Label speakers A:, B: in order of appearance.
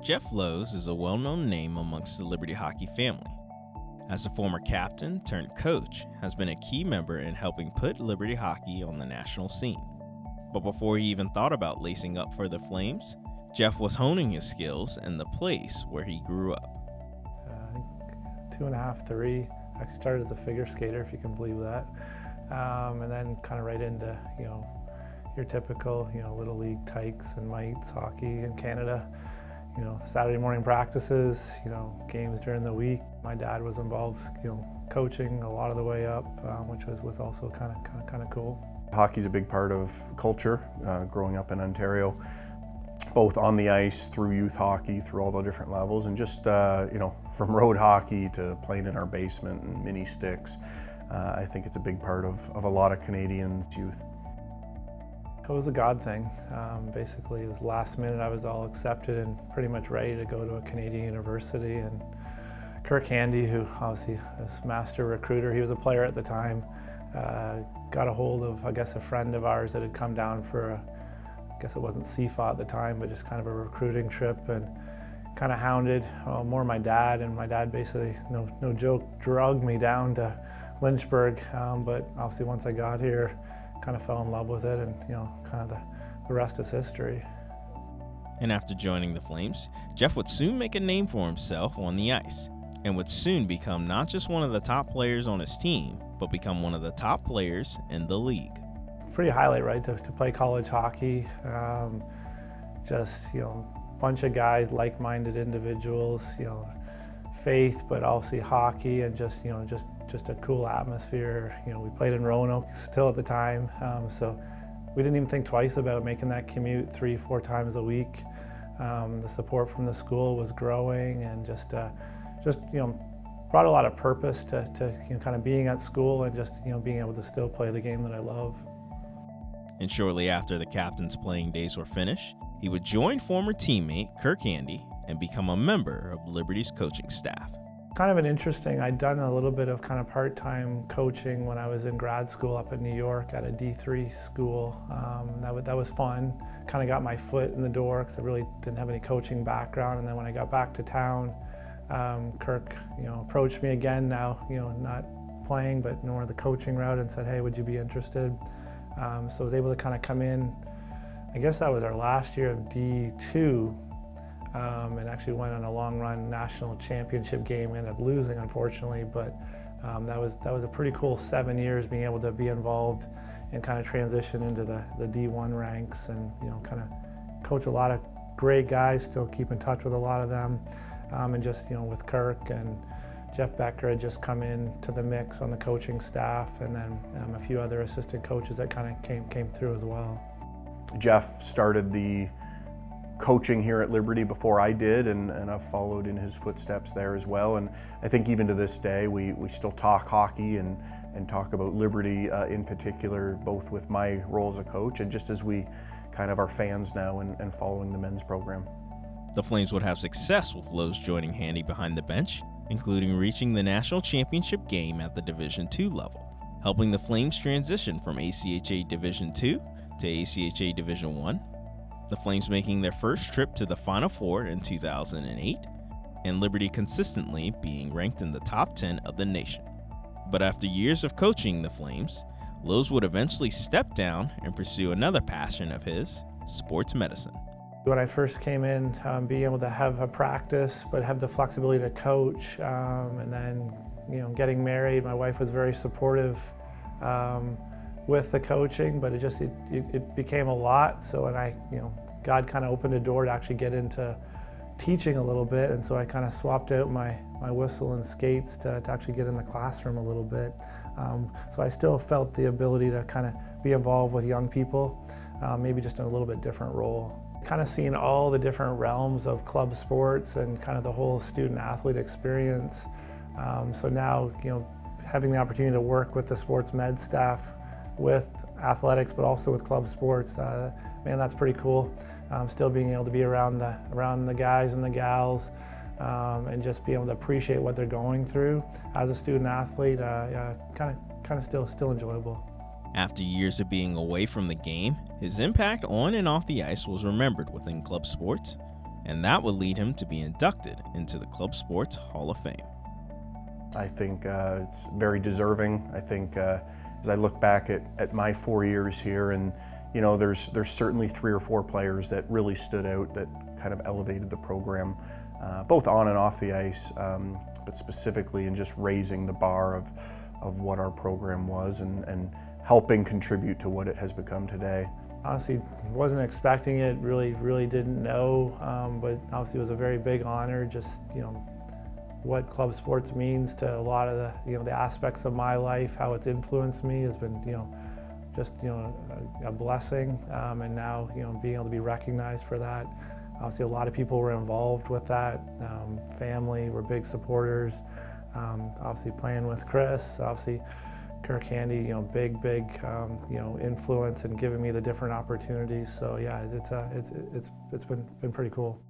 A: Jeff Lowe's is a well-known name amongst the Liberty hockey family. As a former captain turned coach, has been a key member in helping put Liberty hockey on the national scene. But before he even thought about lacing up for the Flames, Jeff was honing his skills in the place where he grew up.
B: I think 2.5, 3. I actually started as a figure skater, if you can believe that. And then kind of right into, your typical, little league tykes and mites, hockey in Canada. Saturday morning practices, games during the week. My dad was involved, coaching a lot of the way up, which was also kind of cool.
C: Hockey's a big part of culture, growing up in Ontario, both on the ice, through youth hockey, through all the different levels, and just, from road hockey to playing in our basement and mini sticks. I think it's a big part of a lot of Canadians' youth.
B: It was a God thing. Basically, it was last minute. I was all accepted and pretty much ready to go to a Canadian university. And Kirk Handy, who obviously was master recruiter, he was a player at the time, got a hold of, a friend of ours that had come down for I guess it wasn't CFA at the time, but just kind of a recruiting trip, and kind of hounded more my dad. And my dad basically, no joke, drugged me down to Lynchburg. But obviously, once I got here, kind of fell in love with it, and kind of the rest is history.
A: And after joining the Flames, Jeff would soon make a name for himself on the ice, and would soon become not just one of the top players on his team, but become one of the top players in the league.
B: Pretty highlight, right, to play college hockey. Bunch of guys, like-minded individuals, faith, but also hockey, and just a cool atmosphere. We played in Roanoke still at the time, so we didn't even think twice about making that commute 3-4 times a week. The support from the school was growing, and just brought a lot of purpose to kind of being at school, and just being able to still play the game that I love.
A: And shortly after the captain's playing days were finished, he would join former teammate Kirk Handy and become a member of Liberty's coaching staff.
B: Kind of an interesting, I'd done a little bit of kind of part-time coaching when I was in grad school up in New York at a D3 school. That was fun. Kind of got my foot in the door because I really didn't have any coaching background. And then when I got back to town, Kirk, approached me again now, not playing, but more the coaching route, and said, hey, would you be interested? So I was able to kind of come in, I guess that was our last year of D2, and actually went on a long run national championship game. We ended up losing, unfortunately, but that was a pretty cool 7 years being able to be involved and kind of transition into the D1 ranks, and kind of coach a lot of great guys, still keep in touch with a lot of them, and just with Kirk and Jeff Becker had just come in to the mix on the coaching staff, and then a few other assistant coaches that kind of came through as well.
C: Jeff started the coaching here at Liberty before I did, and I've followed in his footsteps there as well. And I think even to this day, we still talk hockey and talk about Liberty in particular, both with my role as a coach and just as we kind of are fans now and following the men's program.
A: The Flames would have success with Lowe's joining Handy behind the bench, including reaching the national championship game at the Division II level, helping the Flames transition from ACHA Division II to ACHA Division I, the Flames making their first trip to the Final Four in 2008, and Liberty consistently being ranked in the top 10 of the nation. But after years of coaching the Flames, Lowe's would eventually step down and pursue another passion of his, sports medicine.
B: When I first came in, being able to have a practice, but have the flexibility to coach, and then getting married, my wife was very supportive with the coaching, but it became a lot. So, and God kind of opened a door to actually get into teaching a little bit, and so I kind of swapped out my whistle and skates to actually get in the classroom a little bit. So I still felt the ability to kind of be involved with young people, maybe just in a little bit different role. Kind of seeing all the different realms of club sports and kind of the whole student-athlete experience. So now, having the opportunity to work with the sports med staff, with athletics, but also with club sports, man, that's pretty cool. Still being able to be around the guys and the gals, and just be able to appreciate what they're going through as a student-athlete, kind of still enjoyable.
A: After years of being away from the game, his impact on and off the ice was remembered within club sports, and that would lead him to be inducted into the Club Sports Hall of Fame.
C: I think it's very deserving. I think as I look back at my 4 years here, and you know, there's certainly 3 or 4 players that really stood out, that kind of elevated the program, both on and off the ice, but specifically in just raising the bar of what our program was and helping contribute to what it has become today.
B: Honestly, wasn't expecting it, really didn't know, but obviously it was a very big honor. Just, you know, what club sports means to a lot of the, you know, the aspects of my life, how it's influenced me has been, you know, just, you know, a blessing, and now, you know, being able to be recognized for that. Obviously a lot of people were involved with that. Family were big supporters. Obviously playing with Chris, obviously Kirk Handy, you know, big, you know, influence and giving me the different opportunities. So yeah, it's been pretty cool.